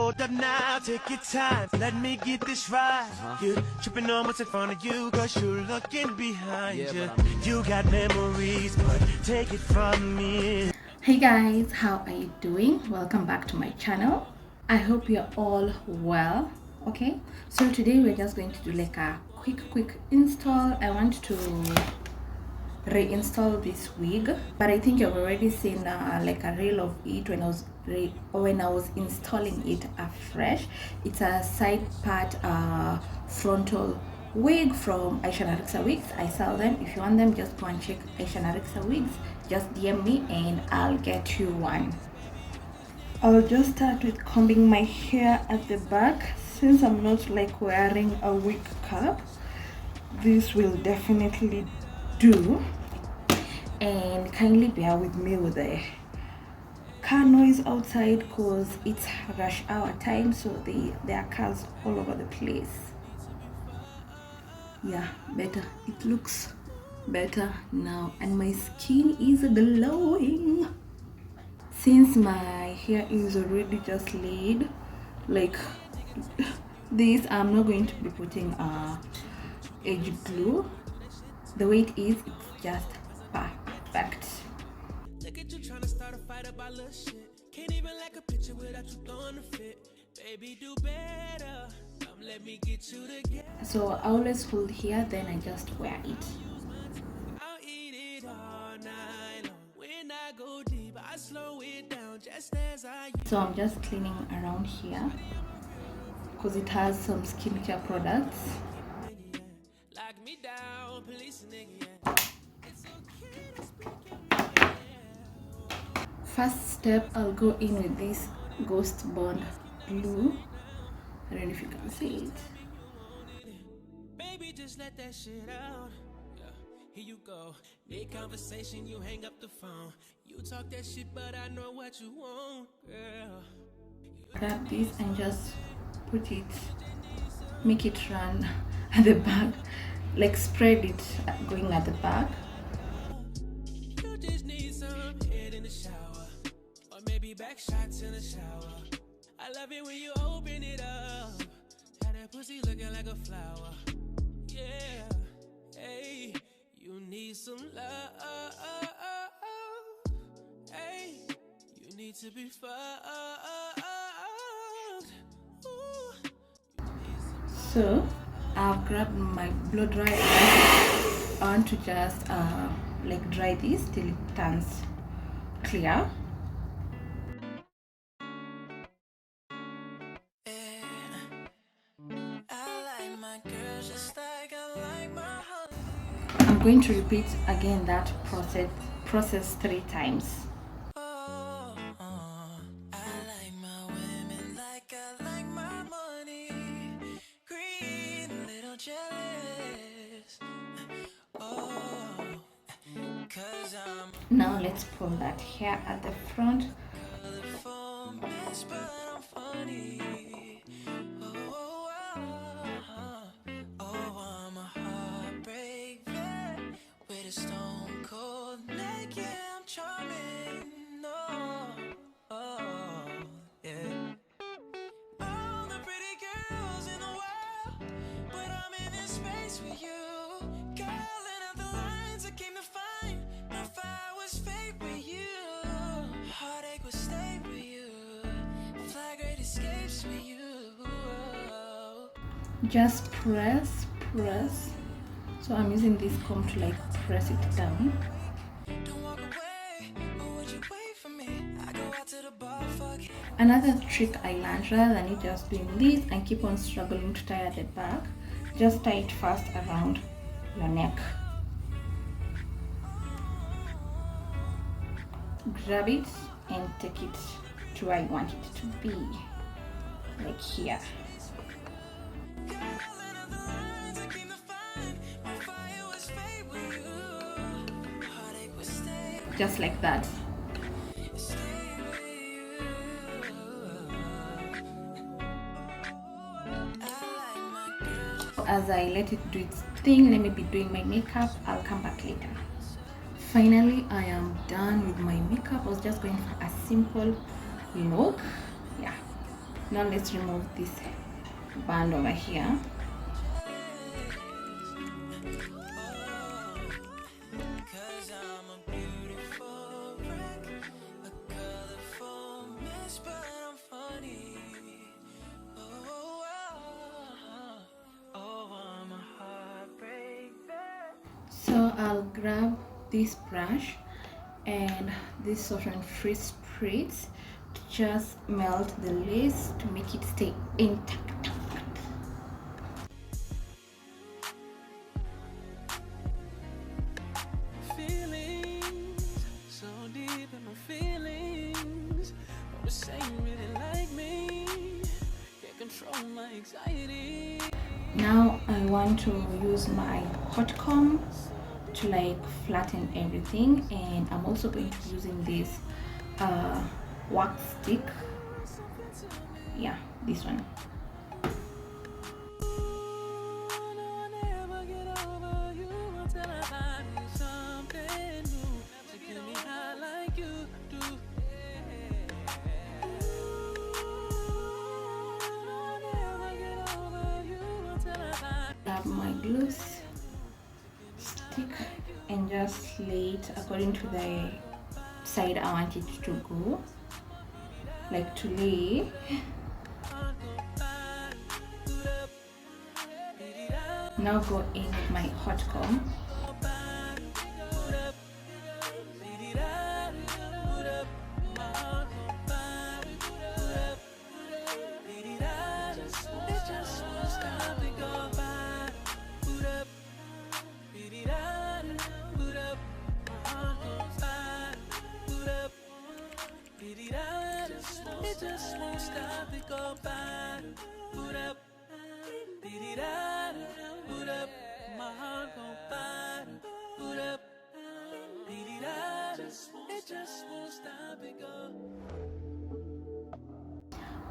Hold up now, take your time. Let me get this right. You're tripping on what's in front of you, cause you're looking behind you. You got memories, but take it from me. Hey guys, how are you doing? Welcome back to my channel. I hope you're all well. Okay, so today we're just going to do like a quick install. I want to reinstall this wig, but I think you've already seen like a reel of it when I was installing it afresh. It's a side part frontal wig from aishanarikxa wigs. I sell them. If you want them, just go and check aishanarikxa wigs. Just DM me and I'll get you one. I'll just start with combing my hair at the back. Since I'm not like wearing a wig cap, this will definitely do. And kindly bear with me with the car noise outside because it's rush hour time, so there are cars all over the place. Yeah, better. It looks better now and my skin is glowing. Since my hair is already just laid like this, I'm not going to be putting edge glue. The way it is, it's just perfect. Look at you trying to start a fight about little shit. Can't even like a picture without you throwing a fit. Baby, do better. Come let me get you together. So I always hold here, then I just wear it. I'll eat it all night long. When I go deep, I slow it down just as I. So I'm just cleaning around here because it has some skincare products. Lock me down, police nigga. First step, I'll go in with this Ghost Bond glue. I don't know if you can see it. Baby, just let that shit out. Yeah, here you go. Mid conversation, you hang up the phone. You talk that shit, but I know what you want, girl. Grab this and just put it, make it run at the back, like spread it going at the back. You just need some head in the shower, or maybe back shots in the shower. I love it when you open it up. Had that pussy looking like a flower. Yeah, hey, you need some love. Hey, you need to be fucked. Ooh. So I've grabbed my blow dryer. I want to just like dry this till it turns clear. I'm going to repeat again that process 3 times. Now let's pull that hair at the front. Just press. So I'm using this comb to like press it down. Another trick I learned, rather than you just doing this and keep on struggling to tie at the back, just tie it first around your neck. Grab it and take it to where you want it to be, like here. Just like that. As I let it do its thing, let me be doing my makeup. I'll come back later. Finally, I am done with my makeup. I was just going for a simple look. Yeah. Now let's remove this band over here. So I'll grab this brush and this soften free spritz to just melt the lace to make it stay intact. Feelings so deep in my feelings. Always say you really like me. Can't control my anxiety. Now I want to use my hot comb to like flatten everything, and I'm also going to be using this wax stick. Yeah, this one. Grab my glue stick and just lay it according to the side I want it to go, like to lay. Now go in with my hot comb. Just won't stop it, go by. Put up, beat it out, put up, my heart go by. Put up, beat it out, it just won't stop it, go.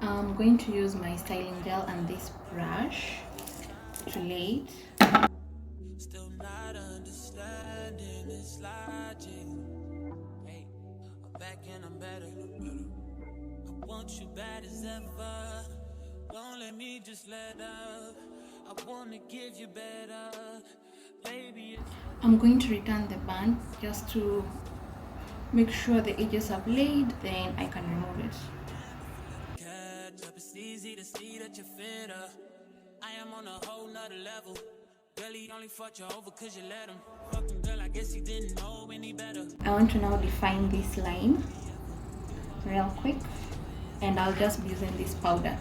I'm going to use my styling gel and this brush to lay it. Still not understanding this logic. Hey, I'm back and I'm better. I want you bad as ever. Don't let me just let up. I wanna give you better. Baby, I'm going to return the band just to make sure the edges are laid, then I can remove it. catch up. It's easy to see that you're fitter. I am on a whole nother level. Girl, he only fought you over cause you let him. Fuck him, girl, I guess he didn't know any better. I want to now define this line real quick, and I'll just be using this powder.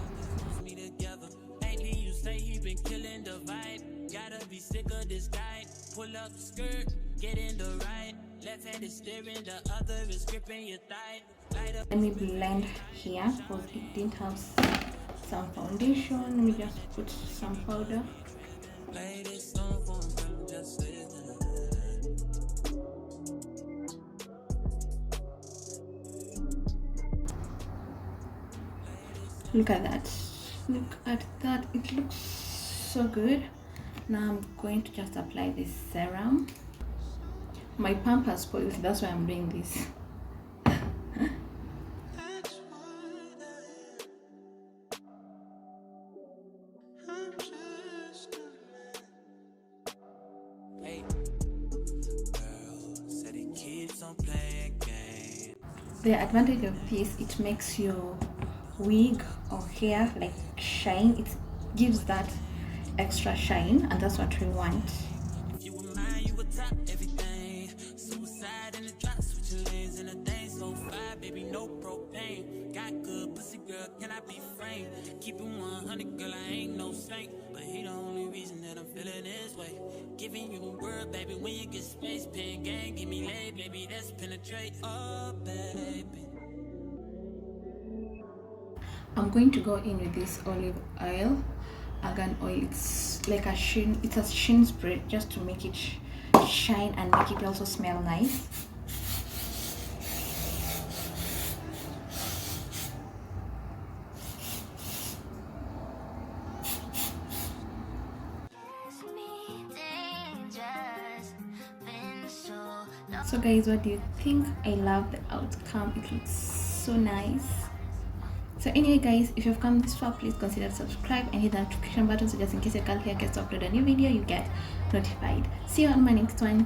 Me together. Lately you say he been killing the vibe. Gotta be sick of this guy. Pull up the skirt, get in the right. Left hand is steering, the other is gripping your thigh. Light up. Let me blend here because it didn't have some foundation. Let me just put some powder. Play this song for him, girl, just listen. Look at that. Look at that. It looks so good. Now I'm going to just apply this serum. My pump has spoiled, that's why I'm doing this. Hey, girl, said he keeps on playing games. The advantage of this, it makes your wig or hair like shine. It gives that extra shine, and that's what we want. If you were mine, you would top everything. Suicide in the drop, switching lanes in a thing. So fly, baby, no propane. Got good pussy, girl, can I be framed? Keep it 100, girl, I ain't no saint. But he the only reason that I'm feeling this way. Giving you a word, baby, when you get space. Pen gang, give me lay, baby, that's penetrate. Oh, baby. I'm going to go in with this olive oil, argan oil. It's like a sheen, it's a sheen spray just to make it shine and make it also smell nice. So guys, what do you think? I love the outcome. It looks so nice. So anyway guys, if you've come this far, please consider to subscribe and hit the notification button so just in case your girl here gets to upload a new video, you get notified. See you on my next one.